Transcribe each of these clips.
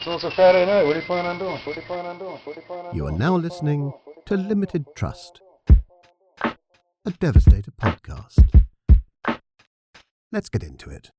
So it's a Friday night. What are you planning on doing? You are now listening to Limited Trust, a Devastator podcast. Let's get into it.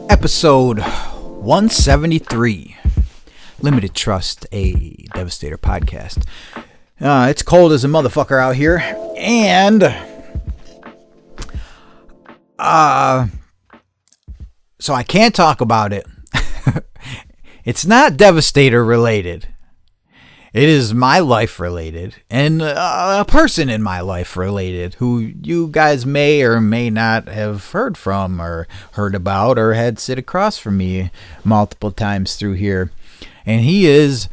Episode 173, Limited Trust, a Devastator podcast. It's cold as a motherfucker out here, and so I can't talk about it. It's not Devastator related. It is my life related, and a person in my life related who you guys may or may not have heard from or heard about or had sit across from me multiple times through here. And he's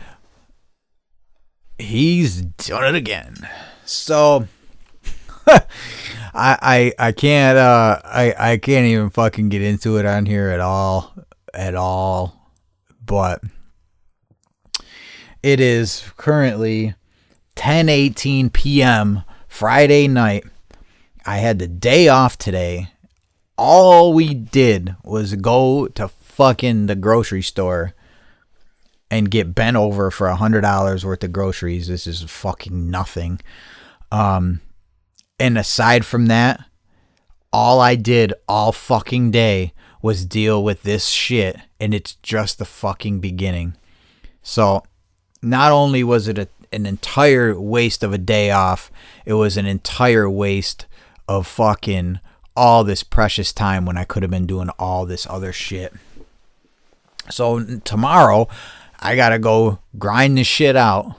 done it again. So I can't even fucking get into it on here at all. But it is currently 10:18 p.m. Friday night. I had the day off today. All we did was go to fucking the grocery store and get bent over for $100 worth of groceries. This is fucking nothing. And aside from that, all I did all fucking day was deal with this shit, and it's just the fucking beginning. So not only was it an entire waste of a day off, it was an entire waste of fucking all this precious time when I could have been doing all this other shit. So tomorrow, I gotta go grind this shit out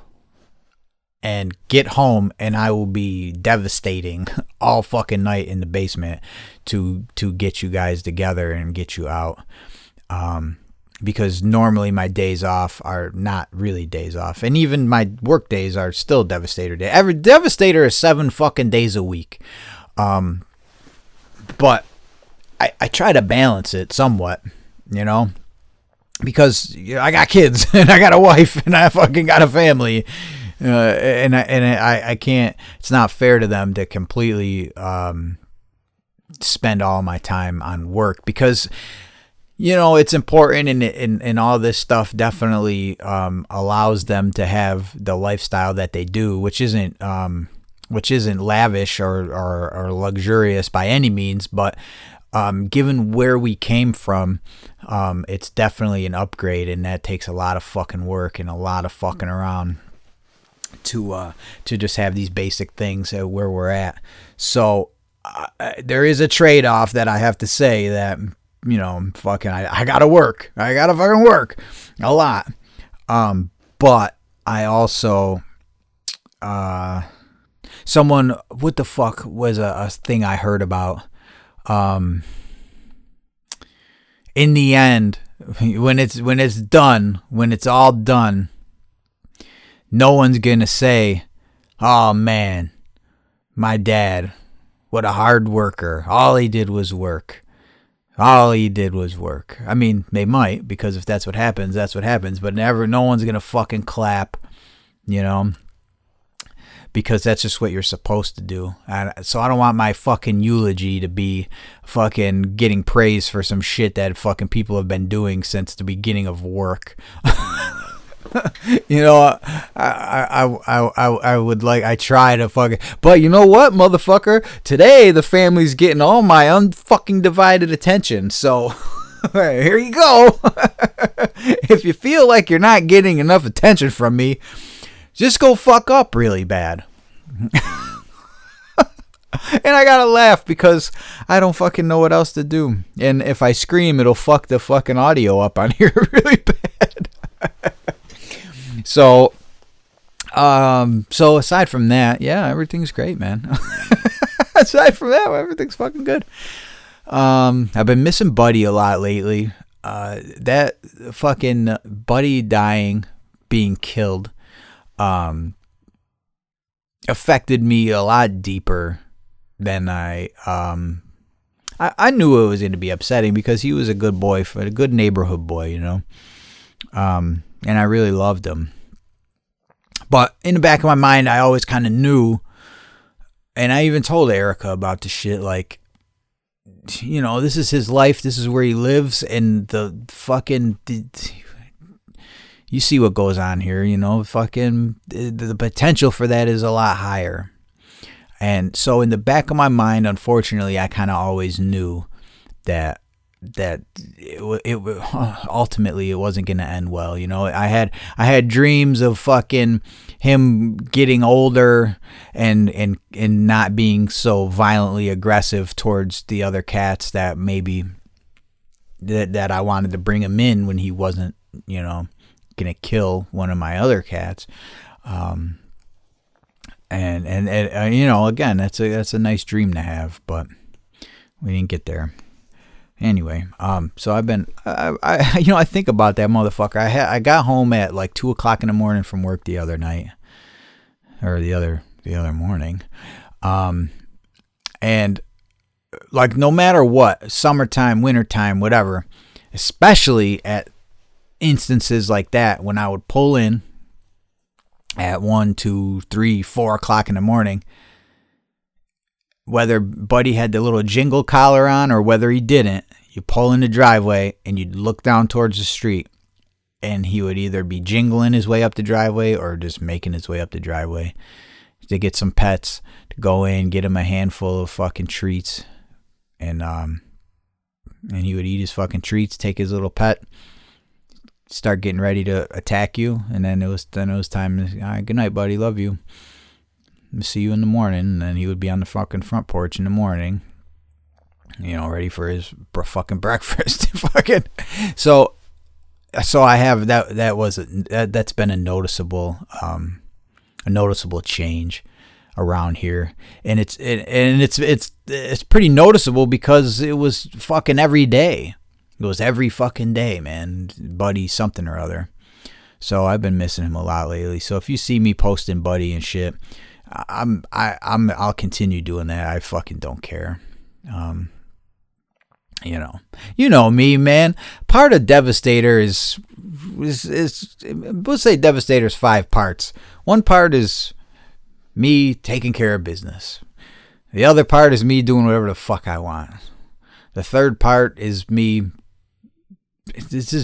and get home, and I will be devastating all fucking night in the basement to get you guys together and get you out. Because normally my days off are not really days off. And even my work days are still Devastator day. Every Devastator is 7 fucking days a week. But I try to balance it somewhat, you know? Because I got kids, and I got a wife, and I fucking got a family. And I can't, it's not fair to them to completely spend all my time on work. Because, you know, it's important, and all this stuff definitely allows them to have the lifestyle that they do, which isn't lavish or luxurious by any means, but given where we came from, it's definitely an upgrade, and that takes a lot of fucking work and a lot of fucking around to just have these basic things where we're at. So there is a trade-off that I have to say that, you know, fucking, I gotta work. I gotta fucking work a lot. But I also, what the fuck was a thing I heard about? In the end, when it's all done, no one's gonna say, "Oh man, my dad, what a hard worker. All he did was work." I mean, they might, because if that's what happens, that's what happens. But no one's going to fucking clap, you know, because that's just what you're supposed to do. So I don't want my fucking eulogy to be fucking getting praise for some shit that fucking people have been doing since the beginning of work. You know, I would like, I try to fucking, but you know what, motherfucker? Today the family's getting all my unfucking divided attention. So here you go. If you feel like you're not getting enough attention from me, just go fuck up really bad. And I gotta laugh because I don't fucking know what else to do. And if I scream, it'll fuck the fucking audio up on here really bad. So aside from that, yeah, everything's great, man. Aside from that, everything's fucking good. I've been missing Buddy a lot lately. That fucking Buddy dying, being killed, affected me a lot deeper than I knew it was going to be upsetting, because he was a good boy, a good neighborhood boy, you know. And I really loved him. But in the back of my mind, I always kind of knew, and I even told Erica about the shit, like, you know, this is his life, this is where he lives, and the fucking, you see what goes on here, you know, fucking, the potential for that is a lot higher. And so in the back of my mind, unfortunately, I kind of always knew that it ultimately it wasn't going to end well. You know, I had dreams of fucking him getting older and not being so violently aggressive towards the other cats that maybe that I wanted to bring him in when he wasn't, you know, going to kill one of my other cats. And you know, again, that's a nice dream to have, but we didn't get there. Anyway, so I've been, I think about that motherfucker. I got home at like 2:00 in the morning from work the other night, or the other morning, and like no matter what, summertime, wintertime, whatever, especially at instances like that when I would pull in at 1, 2, 3, 4 o'clock in the morning, whether Buddy had the little jingle collar on or whether he didn't, you pull in the driveway and you'd look down towards the street, and he would either be jingling his way up the driveway or just making his way up the driveway to get some pets, to go in, get him a handful of fucking treats, and he would eat his fucking treats, take his little pet, start getting ready to attack you, and then it was time to, all right, good night, buddy, love you, see you in the morning. And then he would be on the fucking front porch in the morning, you know, ready for his fucking breakfast. Fucking so I have that's been a noticeable change around here, and it's pretty noticeable because it was fucking every day. It was every fucking day, man. Buddy something or other. So I've been missing him a lot lately. So if you see me posting Buddy and shit, I'll continue doing that. I fucking don't care. You know me, man. Part of Devastator is let's say Devastator's 5 parts. One part is me taking care of business. The other part is me doing whatever the fuck I want. The third part is me.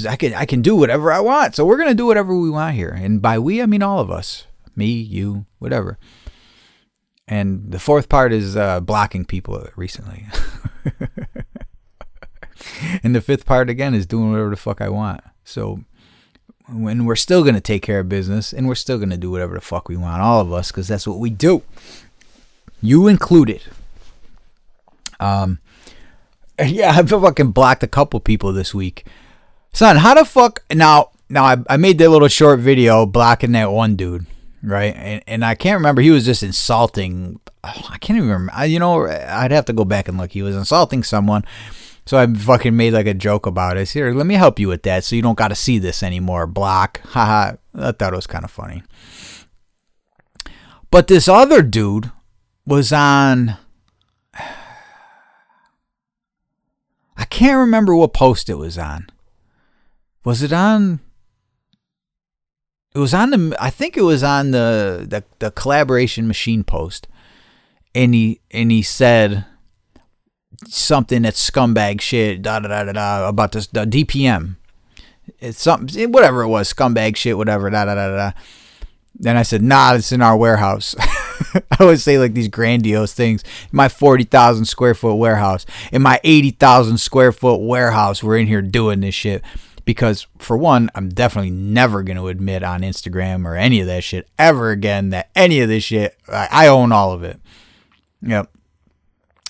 I can do whatever I want. So we're gonna do whatever we want here, and by we I mean all of us. Me, you, whatever. And the fourth part is blocking people recently. And the fifth part, again, is doing whatever the fuck I want. So when we're still going to take care of business, and we're still going to do whatever the fuck we want, all of us, because that's what we do. You included. Yeah, I've fucking blocked a couple people this week. Son, how the fuck... Now I made that little short video blocking that one dude. Right, and I can't remember. He was just insulting. I can't even remember. I'd have to go back and look. He was insulting someone, so I fucking made like a joke about it. Here, let me help you with that, so you don't got to see this anymore. Block, haha. I thought it was kind of funny. But this other dude was on. I can't remember what post it was on. Was it on? It was on I think it was on the collaboration machine post, and he said something that's scumbag shit about this the DPM. It's something, whatever it was, scumbag shit, whatever. Then I said, nah, it's in our warehouse. I always say like these grandiose things. My 40,000 square foot warehouse, in my 80,000 square foot warehouse, we're in here doing this shit. Because, for one, I'm definitely never going to admit on Instagram or any of that shit ever again that any of this shit, I own all of it. Yep.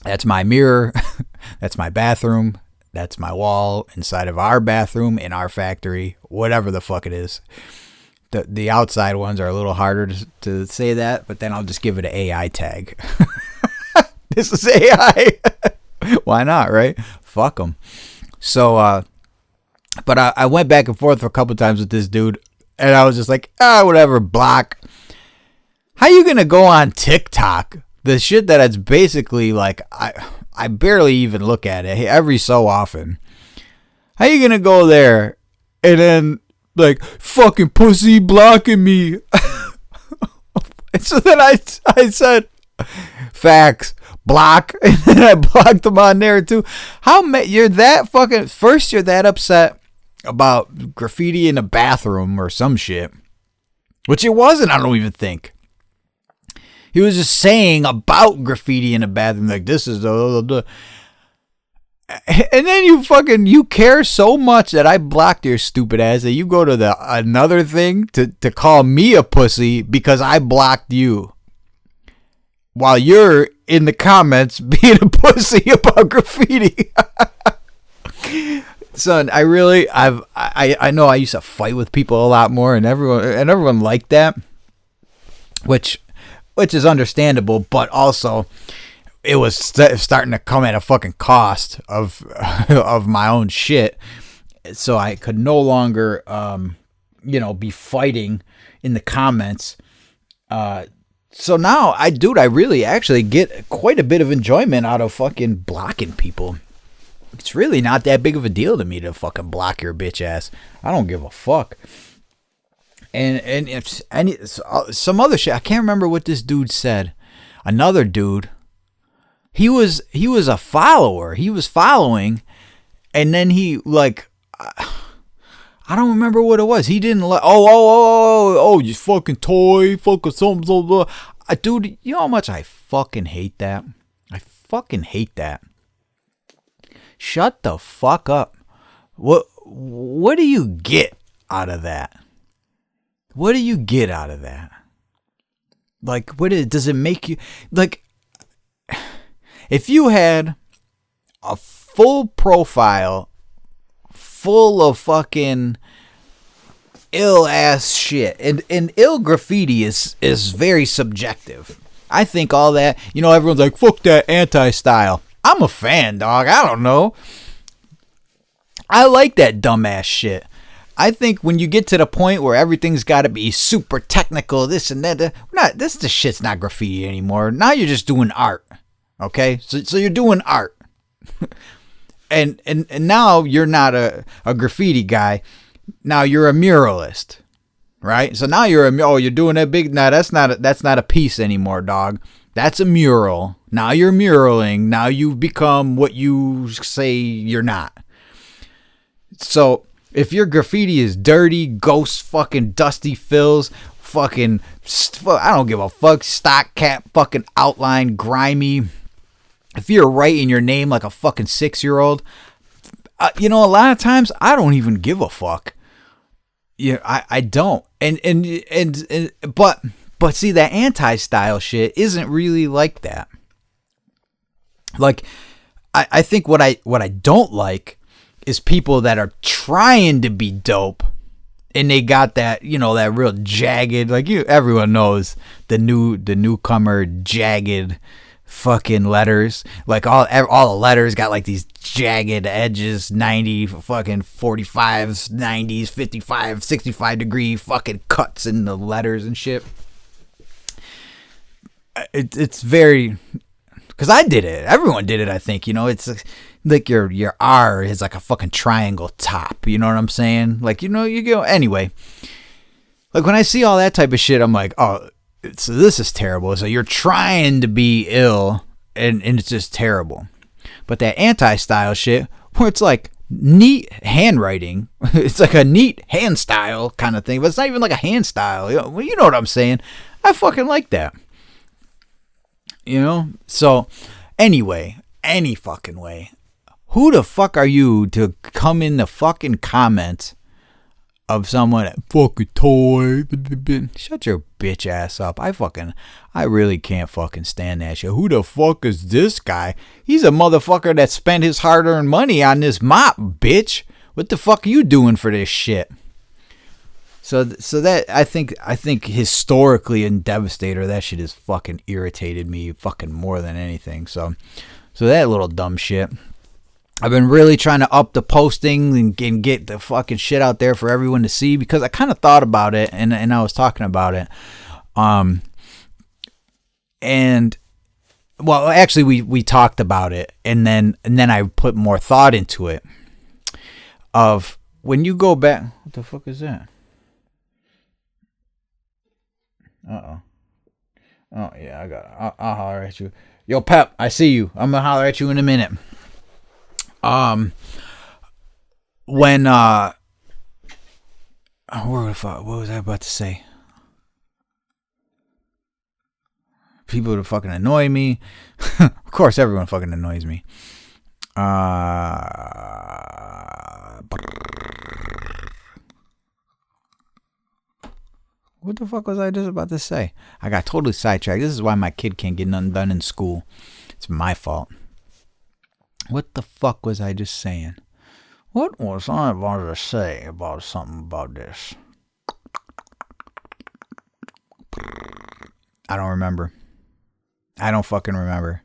That's my mirror. That's my bathroom. That's my wall inside of our bathroom in our factory. Whatever the fuck it is. The outside ones are a little harder to say that, but then I'll just give it an AI tag. This is AI. Why not, right? Fuck them. So, but I went back and forth for a couple times with this dude, and I was just like, whatever, block. How you gonna go on TikTok? The shit that it's basically like, I barely even look at it every so often. How you gonna go there and then like, fucking pussy blocking me? So then I said, facts, block, and then I blocked them on there too. You're that fucking, first you're that upset about graffiti in the bathroom or some shit, which it wasn't, I don't even think. He was just saying about graffiti in the bathroom, like, this is the. And then you care so much that I blocked your stupid ass that you go to another thing to call me a pussy because I blocked you, while you're in the comments being a pussy about graffiti. Son, I know I used to fight with people a lot more, and everyone liked that, which is understandable, but also it was starting to come at a fucking cost of my own shit. So I could no longer, be fighting in the comments. So now I really actually get quite a bit of enjoyment out of fucking blocking people. It's really not that big of a deal to me to fucking block your bitch ass. I don't give a fuck. And if some other shit, I can't remember what this dude said. Another dude. He was a follower. He was following, and then he like, I don't remember what it was. He didn't like. You fucking toy, fucking something. Dude, you know how much I fucking hate that. I fucking hate that. Shut the fuck up. What do you get out of that? What do you get out of that? Like, does it make you like? If you had a full profile full of fucking ill ass shit, and ill graffiti is very subjective. I think all that, everyone's like, fuck that anti-style. I'm a fan, dog. I don't know. I like that dumbass shit. I think when you get to the point where everything's got to be super technical, this and that, this shit's not graffiti anymore. Now you're just doing art. Okay, so you're doing art, and now you're not a graffiti guy. Now you're a muralist, right? So now you're doing that big. Now that's not a piece anymore, dog. That's a mural. Now you're muraling. Now you've become what you say you're not. So if your graffiti is dirty, ghost, fucking dusty fills, fucking, I don't give a fuck, stock cap, fucking outline, grimy. If you're writing your name like a fucking 6-year-old, a lot of times I don't even give a fuck. Yeah, I don't. But see, that anti-style shit isn't really like that. Like, I think what I don't like is people that are trying to be dope, and they got that, that real jagged, like everyone knows the newcomer jagged fucking letters, like all the letters got like these jagged edges, 90 fucking 45s, 90s, 55, 65 degree fucking cuts in the letters and shit. It's very, because I did it, everyone did it, I think. It's like your R is like a fucking triangle top, you know what I'm saying? Like, you go anyway, like when I see all that type of shit, I'm like, oh, so this is terrible. So you're trying to be ill, and it's just terrible. But that anti-style shit, where it's like neat handwriting, it's like a neat hand style kind of thing, but it's not even like a hand style. You know what I'm saying? I fucking like that. So anyway, any fucking way, who the fuck are you to come in the fucking comments of someone that fucking toy? Shut your bitch ass up. I really can't fucking stand that shit. Who the fuck is this guy? He's a motherfucker that spent his hard-earned money on this mop, bitch. What the fuck are you doing for this shit? So that I think historically in Devastator, that shit has fucking irritated me fucking more than anything. So that little dumb shit. I've been really trying to up the posting and get the fucking shit out there for everyone to see, because I kind of thought about it, and I was talking about it. And well, actually we talked about it, and then I put more thought into it of when you go back. What the fuck is that? Oh yeah, I got it. I'll holler at you. Yo, Pep, I see you. I'm gonna holler at you in a minute. When what was I about to say? People that fucking annoy me. Of course, everyone fucking annoys me. What the fuck was I just about to say? I got totally sidetracked. This is why my kid can't get nothing done in school. It's my fault. What the fuck was I just saying? What was I about to say about something about this? I don't remember. I don't fucking remember.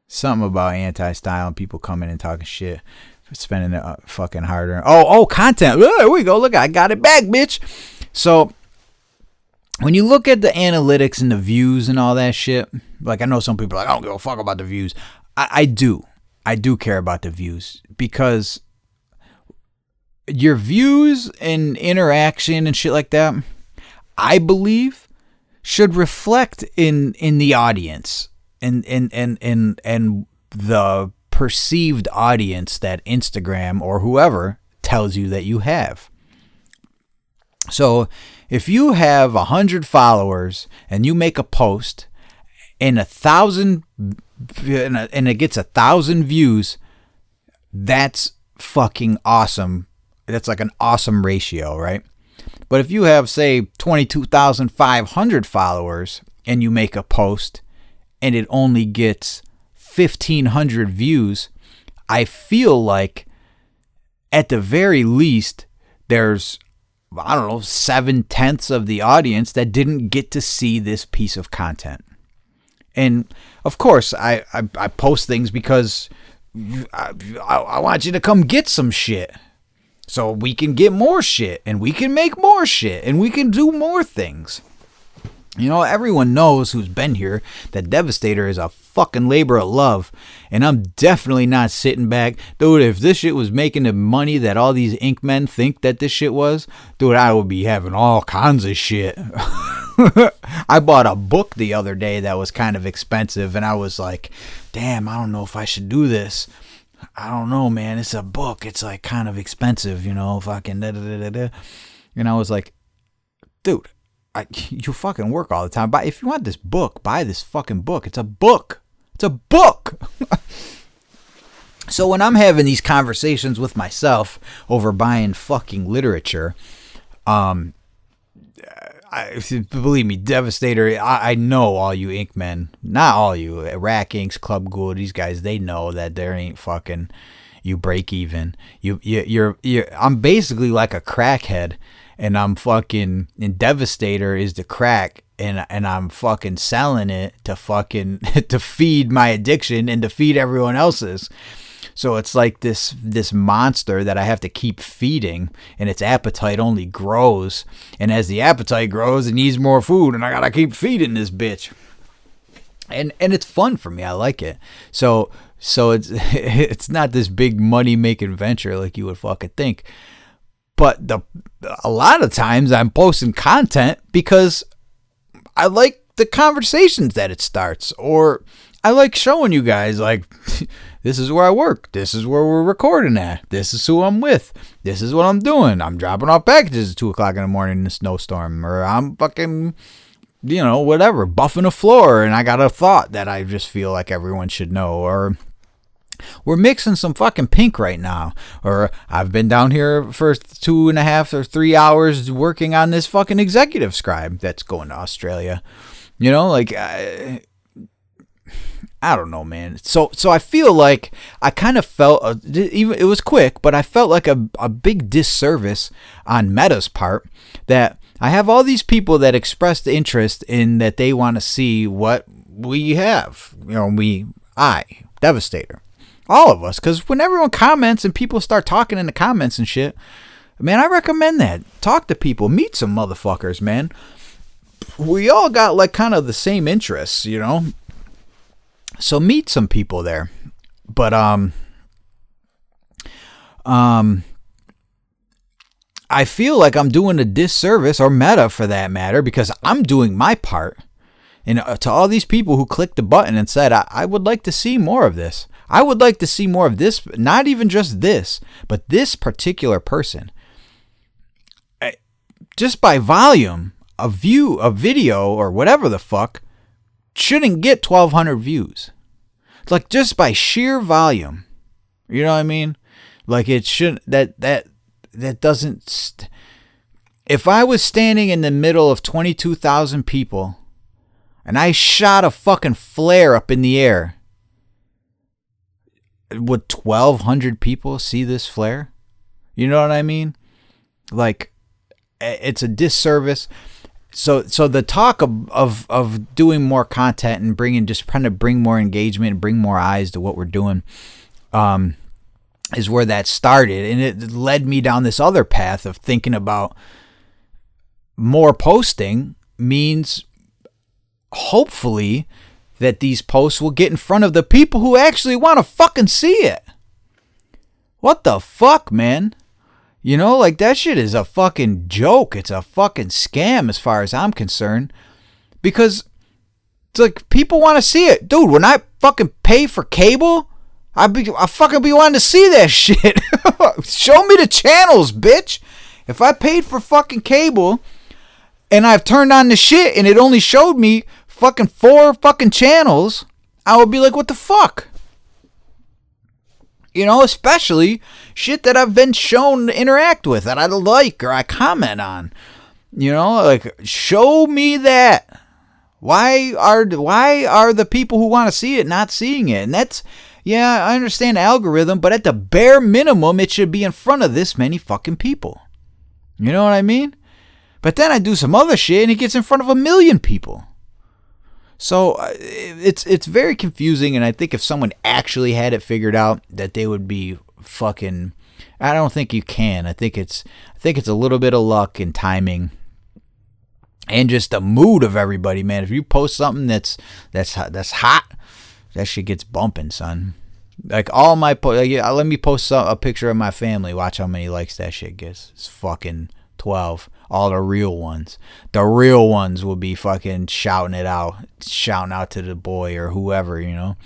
Something about anti-style and people coming and talking shit, spending it fucking harder. Oh, content. There we go. Look, I got it back, bitch. So when you look at the analytics and the views and all that shit, like I know some people are like, I don't give a fuck about the views. I do. I do care about the views, because your views and interaction and shit like that, I believe, should reflect in the audience and the perceived audience that Instagram or whoever tells you that you have. So if you have 100 followers and you make a post and 1,000 and it gets 1,000 views, that's fucking awesome. That's like an awesome ratio, right? But if you have, say, 22,500 followers and you make a post and it only gets 1,500 views, I feel like at the very least there's, I don't know, 7/10 of the audience that didn't get to see this piece of content. And of course, I post things because I want you to come get some shit. So we can get more shit, and we can make more shit, and we can do more things. You know, everyone knows who's been here that Devastator is a fucking labor of love. And I'm definitely not sitting back. Dude, if this shit was making the money that all these ink men think that this shit was, dude, I would be having all kinds of shit. I bought a book the other day that was kind of expensive, and I was like, damn, I don't know if I should do this. I don't know, man. It's a book. It's like kind of expensive, you know, fucking da-da-da-da-da. And I was like, dude, you fucking work all the time. But if you want this book, buy this fucking book. It's a book. It's a book. So when I'm having these conversations with myself over buying fucking literature, believe me, Devastator, I know all you ink men, not all you, Rack Inks, Club Ghoul, these guys, they know that there ain't fucking, you break even. You're I'm basically like a crackhead, and I'm fucking, and Devastator is the crack, and I'm fucking selling it to fucking, to feed my addiction and to feed everyone else's. So it's like this monster that I have to keep feeding, and its appetite only grows. And as the appetite grows, it needs more food, and I gotta keep feeding this bitch. And it's fun for me. I like it. So it's not this big money making venture like you would fucking think. But a lot of times I'm posting content because I like the conversations that it starts, or I like showing you guys, like, this is where I work. This is where we're recording at. This is who I'm with. This is what I'm doing. I'm dropping off packages at 2 o'clock in the morning in a snowstorm. Or I'm fucking, you know, whatever, buffing a floor, and I got a thought that I just feel like everyone should know. Or we're mixing some fucking pink right now. Or I've been down here for 2.5 or 3 hours working on this fucking executive scribe that's going to Australia. You know, like, I don't know, man. So I feel like I kind of felt, even it was quick, but I felt like a big disservice on Meta's part that I have all these people that expressed interest in that they want to see what we have. You know, Devastator, all of us, because when everyone comments and people start talking in the comments and shit, man, I recommend that. Talk to people, meet some motherfuckers, man. we all got like kind of the same interests, you know? So meet some people there. But, I feel like I'm doing a disservice, or Meta for that matter, because I'm doing my part. And to all these people who clicked the button and said, I would like to see more of this. I would like to see more of this, not even just this, but this particular person. Just by volume, a video, or whatever the fuck, shouldn't get 1,200 views. Like, just by sheer volume. You know what I mean? Like, it shouldn't, that doesn't, if I was standing in the middle of 22,000 people, and I shot a fucking flare up in the air, would 1,200 people see this flare? You know what I mean? Like, it's a disservice. So the talk of doing more content and trying to bring more engagement and bring more eyes to what we're doing, is where that started. And it led me down this other path of thinking about more posting means hopefully that these posts will get in front of the people who actually want to fucking see it. What the fuck, man? You know, like, that shit is a fucking joke. It's a fucking scam as far as I'm concerned. Because it's like, people want to see it. Dude, when I fucking pay for cable, I fucking be wanting to see that shit. Show me the channels, bitch. If I paid for fucking cable and I've turned on the shit and it only showed me fucking 4 fucking channels, I would be like, what the fuck? You know, especially shit that I've been shown to interact with, that I like or I comment on. You know, like, show me that. Why are the people who want to see it not seeing it? And that's, yeah, I understand the algorithm, but at the bare minimum, it should be in front of this many fucking people. You know what I mean? But then I do some other shit and it gets in front of 1 million people. So it's very confusing, and I think if someone actually had it figured out, that they would be fucking. I don't think you can. I think it's a little bit of luck and timing, and just the mood of everybody, man. If you post something that's hot, that shit gets bumping, son. Like, all my let me post a picture of my family. Watch how many likes that shit gets. It's fucking 12. All the real ones. The real ones will be fucking shouting out to the boy or whoever, you know.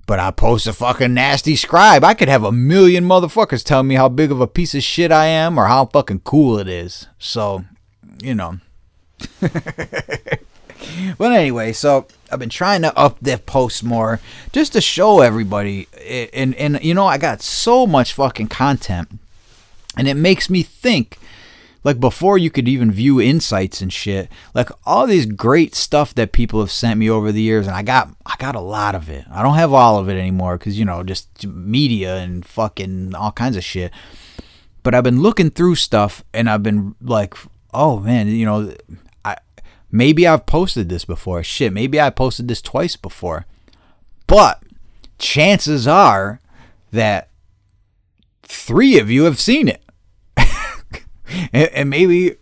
But I post a fucking nasty scribe, I could have 1 million motherfuckers tell me how big of a piece of shit I am or how fucking cool it is. So, you know. But anyway, so I've been trying to up the posts more just to show everybody. And you know, I got so much fucking content. And it makes me think, like, before you could even view insights and shit, like, all these great stuff that people have sent me over the years, and I got a lot of it. I don't have all of it anymore because, you know, just media and fucking all kinds of shit. But I've been looking through stuff, and I've been like, oh, man, you know, maybe I've posted this before. Shit, maybe I posted this twice before. But chances are that 3 of you have seen it. And maybe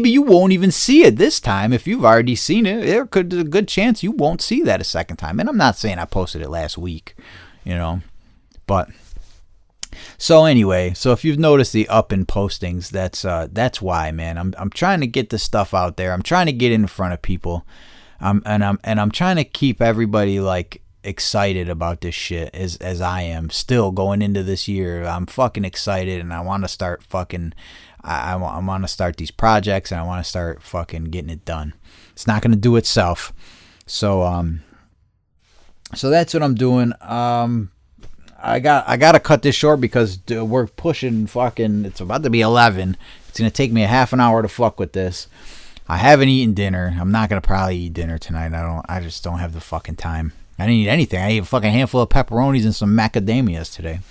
you won't even see it this time. If you've already seen it, there's a good chance you won't see that a second time. And I'm not saying I posted it last week, you know. But so anyway, so if you've noticed the up in postings, that's why, man. I'm trying to get the stuff out there. I'm trying to get in front of people. And I'm trying to keep everybody like excited about this shit as I am still going into this year. I'm fucking excited, and I want to start fucking. I want to start these projects, and I want to start fucking getting it done. It's not going to do itself. So so that's what I'm doing. I got to cut this short because we're pushing fucking, it's about to be 11. It's going to take me a half an hour to fuck with this. I haven't eaten dinner. I'm not going to probably eat dinner tonight. I just don't have the fucking time. I didn't eat anything. I ate a fucking handful of pepperonis and some macadamias today.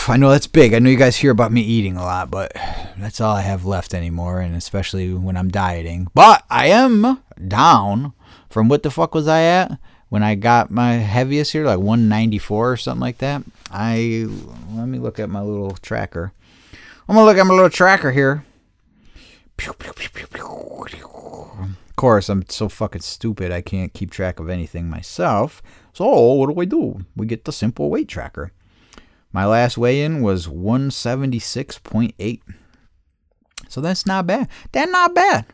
I know that's big. I know you guys hear about me eating a lot, but that's all I have left anymore, and especially when I'm dieting. But I am down from, what the fuck was I at when I got my heaviest here, like 194 or something like that. Let me look at my little tracker. I'm going to look at my little tracker here. Of course, I'm so fucking stupid I can't keep track of anything myself. So what do? We get the simple weight tracker. My last weigh-in was 176.8. So that's not bad. That's not bad.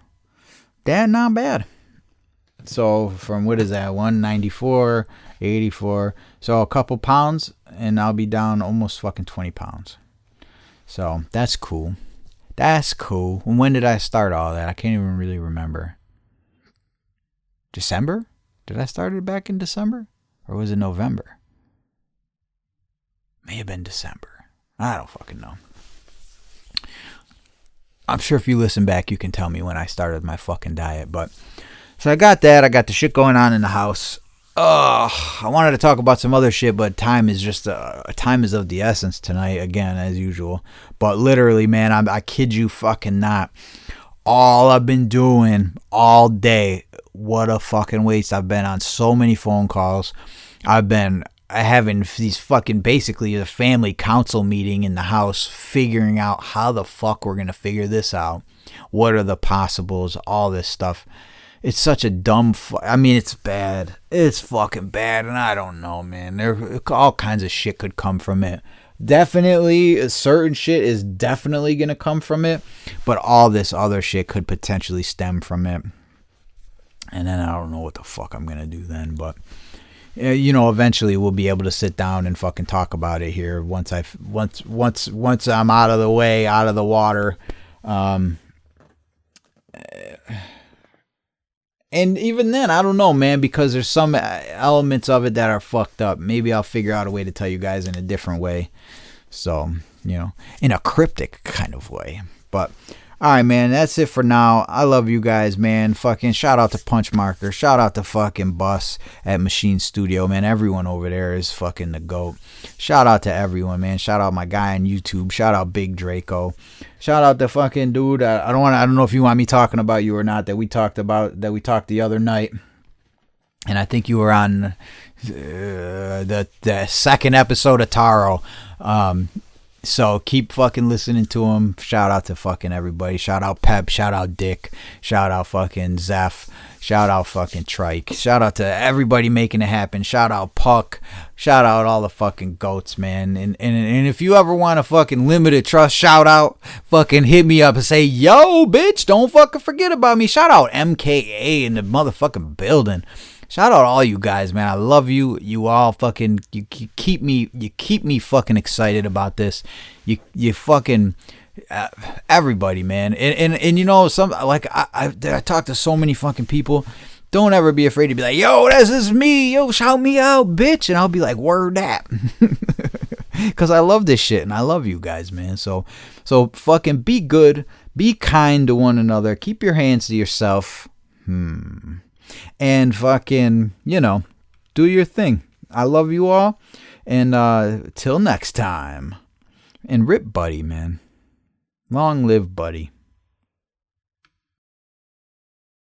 That's not bad. So from, what is that, 194, 84. So a couple pounds and I'll be down almost fucking 20 pounds. So that's cool. That's cool. When did I start all that? I can't even really remember. December? Did I start it back in December? Or was it November? May have been December. I don't fucking know. I'm sure if you listen back, you can tell me when I started my fucking diet. But so I got that. I got the shit going on in the house. I wanted to talk about some other shit, but time is of the essence tonight, again, as usual. But literally, man, I kid you fucking not. All I've been doing all day, what a fucking waste. I've been on so many phone calls. I've been having these fucking, basically a family council meeting in the house, figuring out how the fuck we're going to figure this out. What are the possibles, all this stuff. It's such a dumb, it's bad. It's fucking bad, and I don't know, man. All kinds of shit could come from it. Definitely, certain shit is definitely going to come from it, but all this other shit could potentially stem from it. And then I don't know what the fuck I'm going to do then, but eventually we'll be able to sit down and fucking talk about it here once I'm out of the way, out of the water. And even then, I don't know, man, because there's some elements of it that are fucked up. Maybe I'll figure out a way to tell you guys in a different way. So, in a cryptic kind of way. But, all right, man, that's it for now. I love you guys, man. Fucking shout out to Punch Marker. Shout out to fucking Bus at Machine Studio, man. Everyone over there is fucking the GOAT. Shout out to everyone, man. Shout out my guy on YouTube. Shout out Big Draco. Shout out to fucking dude. I don't know if you want me talking about you or not, that we talked the other night. And I think you were on the second episode of Taro. So keep fucking listening to him. Shout out to fucking everybody. Shout out Pep. Shout out Dick. Shout out fucking Zeph. Shout out fucking Trike. Shout out to everybody making it happen. Shout out Puck. Shout out all the fucking goats, man. And if you ever want a fucking limited trust shout out, fucking hit me up and say, yo, bitch, don't fucking forget about me. Shout out MKA in the motherfucking building. Shout out all you guys, man. I love you. You all fucking, you keep me fucking excited about this. You fucking, everybody, man. And some, like, I talk to so many fucking people. Don't ever be afraid to be like, yo, this is me. Yo, shout me out, bitch. And I'll be like, word that. Because I love this shit and I love you guys, man. So fucking be good. Be kind to one another. Keep your hands to yourself. And fucking, do your thing. I love you all. And till next time. And rip Buddy, man. Long live Buddy.